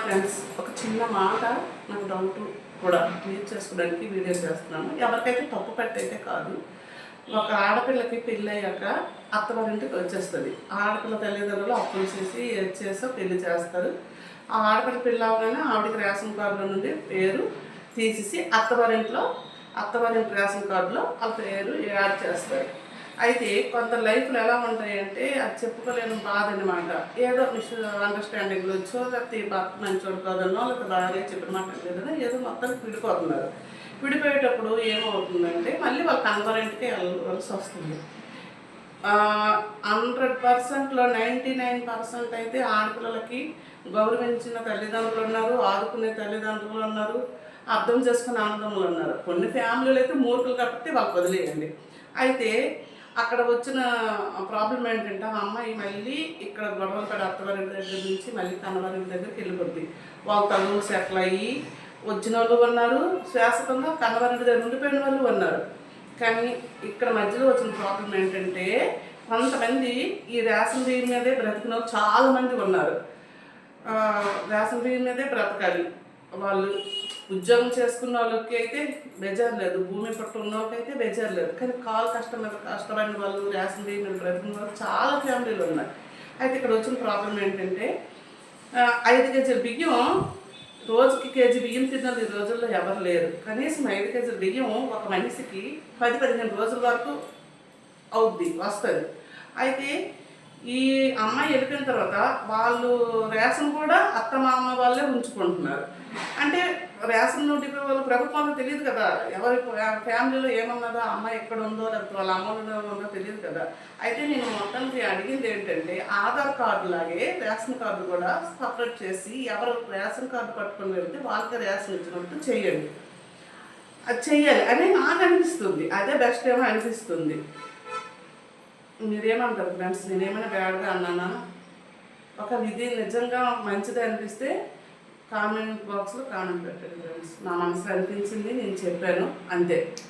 Friends, ఒక చిన్న మాట నాకు డౌట్ కూడా క్లియర్ చేసుకోవడానికి వీడియో చేస్తున్నాను. ఎవరికైతే తప్పు పెట్టయితే కాదు. ఒక ఆడపిల్లకి పెళ్ళయ్యాక అత్తవారింటికి వచ్చేస్తుంది. ఆడపిల్ల తల్లిదండ్రులు అప్పులు చేసి పెళ్లి చేస్తారు. ఆ ఆడపిల్ల పెళ్ళి అవగానే ఆవిడకి రేషన్ కార్డులో నుండి పేరు తీసేసి అత్తవారింటి రేషన్ కార్డులో ఆ పేరు యాడ్ చేస్తారు. అయితే కొంత లైఫ్లు ఎలా ఉంటాయంటే అది చెప్పుకోలేని బాధ అనమాట. ఏదో అండర్స్టాండింగ్లు వచ్చో, లేకపోతే భర్త మంచోడు కాదనో, లేకపోతే భార్య చెప్పిన మాట లేదనో ఏదో మొత్తానికి విడిపోతున్నారు. విడిపోయేటప్పుడు ఏమవుతుందంటే మళ్ళీ వాళ్ళ కన్వరెంట్కి వెళ్ళవలసి వస్తుంది. 100%లో 99% అయితే ఆడపిల్లలకి గౌరవించిన తల్లిదండ్రులు ఉన్నారు, ఆదుకునే తల్లిదండ్రులు ఉన్నారు, అర్థం చేసుకునే అన్నదమ్ములు ఉన్నారు. కొన్ని ఫ్యామిలీలు అయితే మూర్ఖులు కాబట్టి వాళ్ళకి వదిలేయండి. అయితే అక్కడ వచ్చిన ప్రాబ్లం ఏంటంటే ఆ అమ్మాయి మళ్ళీ ఇక్కడ గొడవలు పడి అత్తవారింటి దగ్గర నుంచి మళ్ళీ కన్నవారింటి దగ్గరికి వెళ్ళిపోద్ది. వాళ్ళు తగులు సెటిల్ అయ్యి వచ్చిన వాళ్ళు ఉన్నారు, శాశ్వతంగా కన్నవారింటి దగ్గర ఉండిపోయిన వాళ్ళు ఉన్నారు. కానీ ఇక్కడ మధ్యలో వచ్చిన ప్రాబ్లం ఏంటంటే కొంతమంది ఈ రేషన్ బియ్యం మీదే బ్రతికిన వాళ్ళు చాలామంది ఉన్నారు. రేషన్ బియ్యం మీదే బ్రతకాలి. వాళ్ళు ఉద్యోగం చేసుకున్న వాళ్ళకి అయితే బెజార్ లేదు, భూమి పట్టు ఉన్న వాళ్ళకి అయితే బెజార్ లేదు. కానీ కష్టపడిన వాళ్ళు రేషన్ బియ్యం మీద బ్రతికిన వాళ్ళు చాలా ఫ్యామిలీలు ఉన్నాయి. అయితే ఇక్కడ వచ్చిన ప్రాబ్లం ఏంటంటే 5 కేజీల బియ్యం రోజుకి కేజీ బియ్యం తిన్నది ఈ రోజుల్లో ఎవరు లేరు. కనీసం 5 కేజీల బియ్యం ఒక మనిషికి 10-15 రోజుల వరకు వస్తుంది. అయితే ఈ అమ్మాయి వెళ్ళిపోయిన తర్వాత వాళ్ళు రేషన్ కూడా అత్తమామ వాళ్ళే ఉంచుకుంటున్నారు. అంటే రేషన్ డిపో వాళ్ళు ప్రభుత్వానికి తెలియదు కదా, ఎవరి ఫ్యామిలీలో ఏమన్నదో, అమ్మాయి ఎక్కడ ఉందో, లేకపోతే వాళ్ళ అమ్మ ఉందో తెలియదు కదా. అయితే నేను మొత్తానికి అడిగింది ఏంటంటే ఆధార్ కార్డు లాగే రేషన్ కార్డు కూడా సపరేట్ చేసి ఎవరు రేషన్ కార్డు పట్టుకొని వెళ్తే వాళ్ళకి రేషన్ ఇచ్చినట్టు చేయండి. అది చెయ్యాలి అని నాకు అనిపిస్తుంది. అదే బెస్ట్ ఏమో అనిపిస్తుంది. మీరేమంటారు ఫ్రెండ్స్? నేనేమైనా బ్యాడ్గా అన్నానా? ఒక విధి నిజంగా మంచిది అనిపిస్తే కామెంట్ బాక్స్లో కామెంట్ పెట్టండి ఫ్రెండ్స్. నా మనసులో అనిపించింది నేను చెప్పాను, అంతే.